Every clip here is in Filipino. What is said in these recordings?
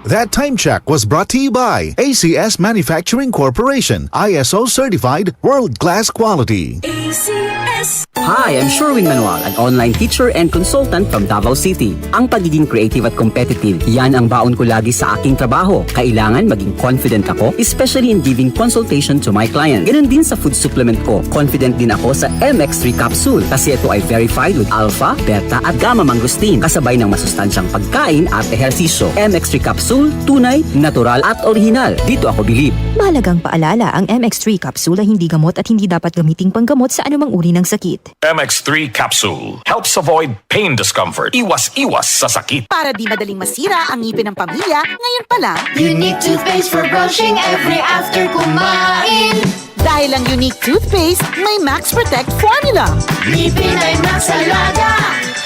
That time check was brought to you by ACS Manufacturing Corporation, ISO certified, world-class quality. ACS. Hi, I'm Sherwin Manuel, an online teacher and consultant from Davao City. Ang pagiging creative at competitive, yan ang baon ko lagi sa aking trabaho. Kailangan maging confident ako, especially in giving consultation to my client. Ganun din sa food supplement ko. Confident din ako sa MX3 capsule kasi ito ay verified with alpha, beta at gamma mangosteen kasabay ng masustansyang pagkain at ehersisyo. MX3 capsule, tunay, natural at original. Dito ako bilib. Mahalagang paalala, ang MX3 capsule ay hindi gamot at hindi dapat gamiting panggamot sa anumang uri ng sakit. MX3 capsule helps avoid pain discomfort. Iwas-iwas sa sakit. Para di madaling masira ang ngipin ng pamilya, ngayon pa lang, Unique toothpaste for brushing every after kumain. dahil ang unique toothpaste, may Max Protect formula. Ngipin ay Max Alaga,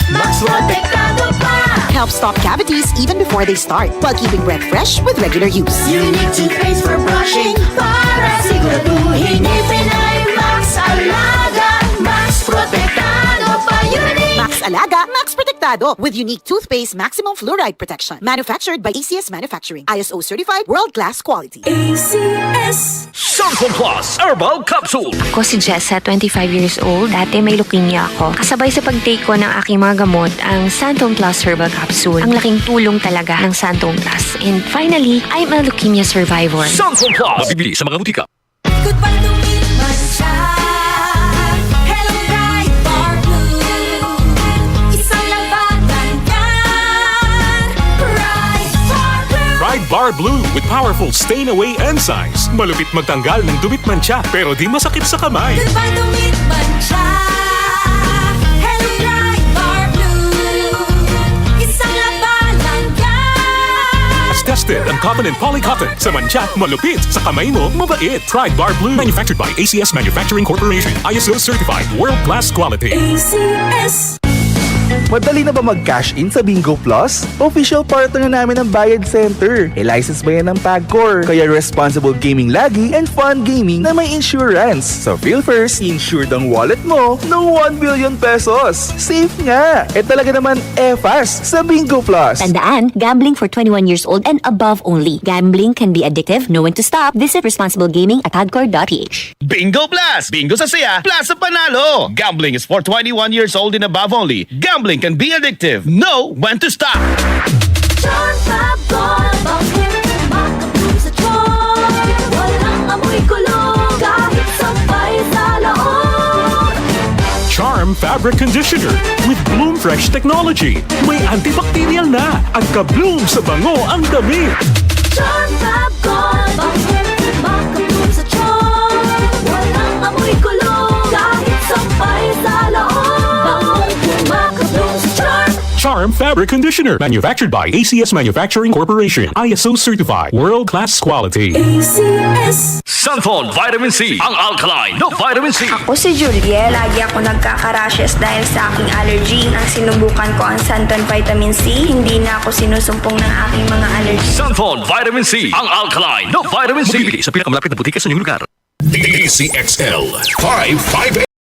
Max Protektado pa. Helps stop cavities even before they start, while keeping breath fresh with regular use. Unique toothpaste for brushing para siguraduhin ngipin ay Max Alaga, Max Protektado pa. Unique. Max Alaga, Max Protectado with unique toothpaste maximum fluoride protection. Manufactured by ACS Manufacturing. ISO certified, world-class quality. ACS. Santon Plus Herbal Capsule. Ako si Jessa, 25 years old. Dati may leukemia ako. Kasabay sa pag-take ko ng aking mga gamot, ang Santon Plus Herbal Capsule. Ang laking tulong talaga ng Santon Plus. And finally, I'm a leukemia survivor. Santon Plus. Mabibili sa mga butika. Goodbye to me, Mancha. Hello, bright bar blue. Isang labatan yan. Bright bar blue. Pride Bar Blue with powerful stain-away enzymes. Malupit magtanggal ng dumit mancha pero di masakit sa kamay. Goodbye to me, Mancha. Hello, bright bar blue. Isang labanan yan. As tested ang cotton and polycotton. Sa mancha, malupit. Sa kamay mo, mabait. Pride Bar Blue. Manufactured by ACS Manufacturing Corporation. ISO certified. World-class quality. ACS. Madali na ba mag-cash in sa Bingo Plus? Official partner na namin ng Bayad Center. E-license ba yan ng PAGCOR? Kaya responsible gaming lagi and fun gaming na may insurance. So feel first, insured ang wallet mo ng 1 billion pesos. Safe nga! E talaga naman fast sa Bingo Plus. Tandaan, gambling for 21 years old and above only. Gambling can be addictive. Know when to stop. Visit responsiblegaming@hardcore.ph. Bingo Plus! Bingo sa saya, plus sa panalo! Gambling is for 21 years old and above only. Gambling can be addictive. Know when to stop! Charm Fab Gold Bakit makapulong sa tiyon? Walang amoy kulong kahit sabay sa laon. Charm Fabric Conditioner with Bloom Fresh Technology. May antibacterial na at ka-bloom sa bango ang damit. Charm Fab Gold Bakit makapulong sa tiyon? Walang amoy kulong kahit sabay sa laon. Bangong kumakapulong sa charm. Charm Fabric Conditioner. Manufactured by ACS Manufacturing Corporation. ISO certified. World-class quality. ACS. Santon Vitamin C. Ang alkaline no vitamin C. Ako si Julie, lagi ako nagkaka-rashes dahil sa aking allergy. Nang sinubukan ko ang Santon Vitamin C, hindi na ako sinusumpong ng aking mga allergy. Santon Vitamin C. Ang alkaline no vitamin C. Mabibili sa pinakamalapit na butika sa inyong lugar. DCXL 558.